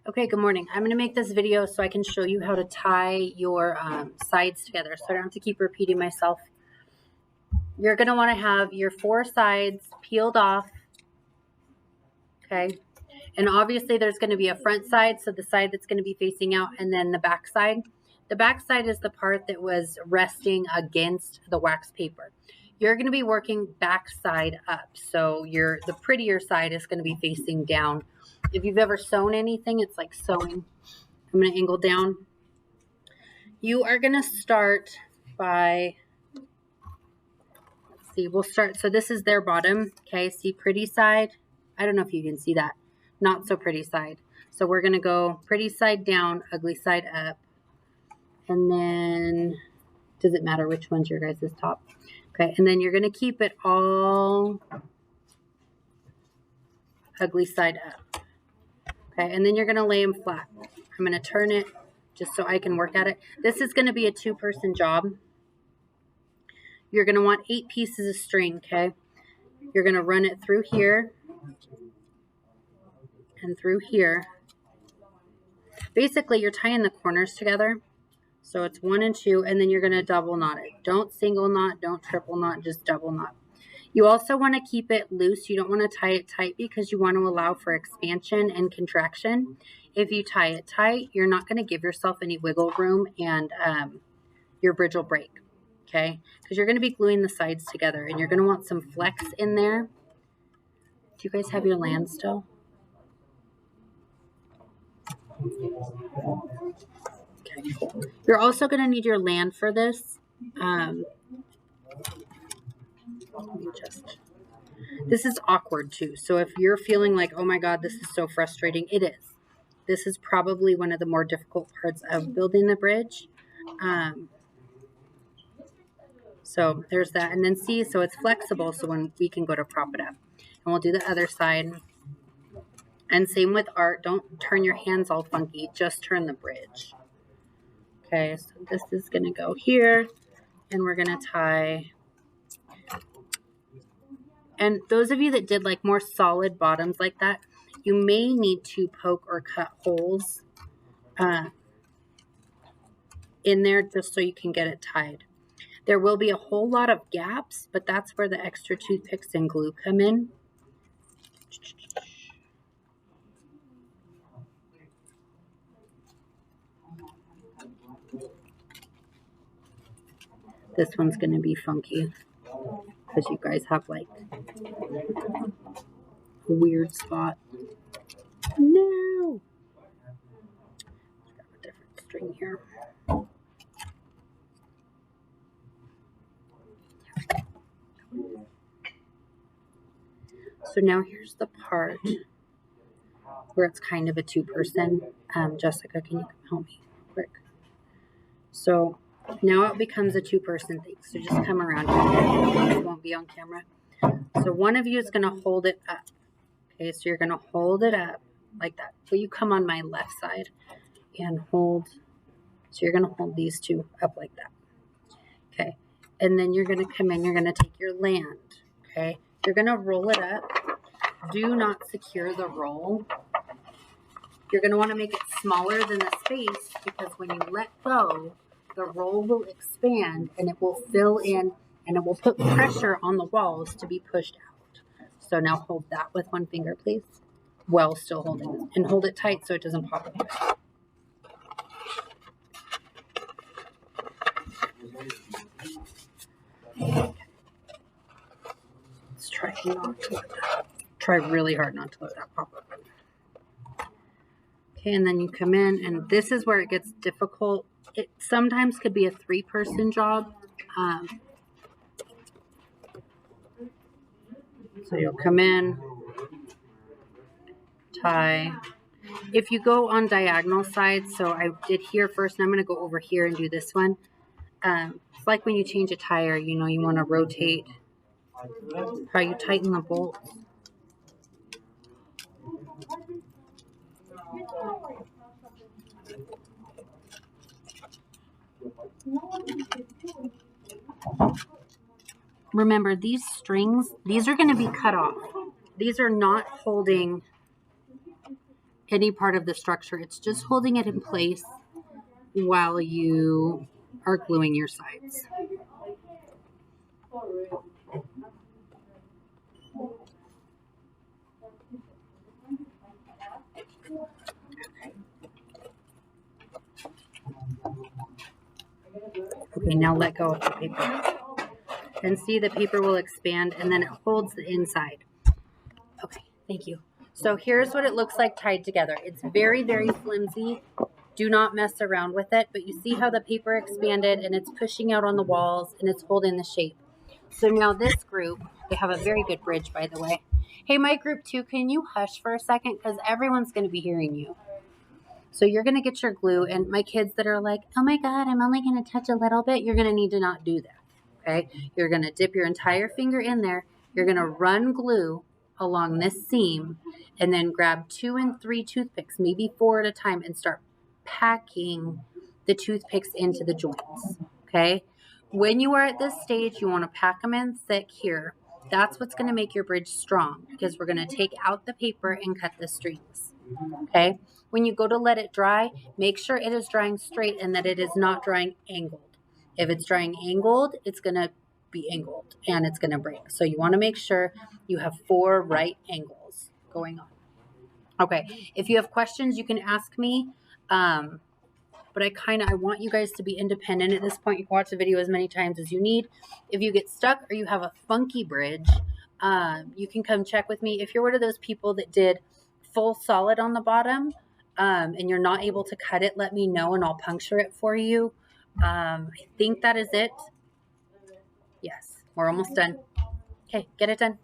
Okay, good morning. I'm going to make this video so I can show you how to tie your sides together so I don't have to keep repeating myself. You're going to want to have your four sides peeled off, okay? And obviously there's going to be a front side, so the side that's going to be facing out, and then the back side. The back side is the part that was resting against the wax paper. You're going to be working back side up, so the prettier side is going to be facing down. If you've ever sewn anything, it's like sewing. I'm going to angle down. You are going to start by, let's see, we'll start, so this is their bottom, okay, see pretty side? I don't know if you can see that. Not so pretty side. So we're going to go pretty side down, ugly side up. And then, does it matter which one's your guys' top? Okay, and then you're going to keep it all ugly side up. Okay, and then you're going to lay them flat. I'm going to turn it just so I can work at it. This is going to be a two-person job. You're going to want 8 pieces of string, okay? You're going to run it through here and through here. Basically, you're tying the corners together. So it's 1 and 2, and then you're going to double knot it. Don't single knot, don't triple knot, just double knot. You also want to keep it loose. You don't want to tie it tight because you want to allow for expansion and contraction. If you tie it tight, you're not going to give yourself any wiggle room, and your bridge will break, okay? Because you're going to be gluing the sides together, and you're going to want some flex in there. Do you guys have your land still? Okay, cool. You're also going to need your land for this. This is awkward too. So if you're feeling like, oh my God, this is so frustrating, it is. This is probably one of the more difficult parts of building the bridge. So there's that. And then see, so it's flexible, so when we can go to prop it up. And we'll do the other side. And same with art. Don't turn your hands all funky. Just turn the bridge. Okay, so this is going to go here. And we're going to tie. And those of you that did like more solid bottoms like that, you may need to poke or cut holes in there just so you can get it tied. There will be a whole lot of gaps, but that's where the extra toothpicks and glue come in. This one's going to be funky because you guys have like a weird spot. No! Grab a different string here. So now here's the part where it's kind of a two-person. Jessica, can you help me quick? So now it becomes a two-person thing. So just come around here. This won't be on camera. So one of you is going to hold it up. Okay, so you're going to hold it up like that. So you come on my left side and hold. So you're going to hold these two up like that. Okay, and then you're going to come in. You're going to take your land. Okay, you're going to roll it up. Do not secure the roll. You're going to want to make it smaller than the space because when you let go, the roll will expand and it will fill in and it will put pressure on the walls to be pushed out. So now hold that with one finger, please, while still holding it. And hold it tight so it doesn't pop apart. Okay. Let's try not to let that. Try really hard not to let that pop up. Okay, and then you come in, and this is where it gets difficult. It sometimes could be a 3-person job. So you'll come in, tie. If you go on diagonal sides, so I did here first, and I'm going to go over here and do this one. It's like when you change a tire, you know, you want to rotate how you tighten the bolts. Remember, these strings, these are going to be cut off. These are not holding any part of the structure. It's just holding it in place while you are gluing your sides. Okay, now let go of the paper. And see, the paper will expand and then it holds the inside. Okay, thank you. So here's what it looks like tied together. It's very, very flimsy. Do not mess around with it, but you see how the paper expanded and it's pushing out on the walls and it's holding the shape. So now this group, they have a very good bridge, by the way. Hey, my group 2, can you hush for a second? Because everyone's going to be hearing you. So you're going to get your glue, and my kids that are like, oh my God, I'm only going to touch a little bit, you're going to need to not do that, okay? You're going to dip your entire finger in there. You're going to run glue along this seam and then grab 2 and 3 toothpicks, maybe 4 at a time, and start packing the toothpicks into the joints, okay? When you are at this stage, you want to pack them in thick here. That's what's going to make your bridge strong, because we're going to take out the paper and cut the strings, okay? When you go to let it dry, make sure it is drying straight and that it is not drying angled. If it's drying angled, it's going to be angled and it's going to break. So you want to make sure you have 4 right angles going on. Okay, if you have questions, you can ask me. But I want you guys to be independent at this point. You can watch the video as many times as you need. If you get stuck or you have a funky bridge, you can come check with me. If you're one of those people that did full solid on the bottom, and you're not able to cut it, let me know and I'll puncture it for you. I think that is it. Yes, we're almost done. Okay, get it done.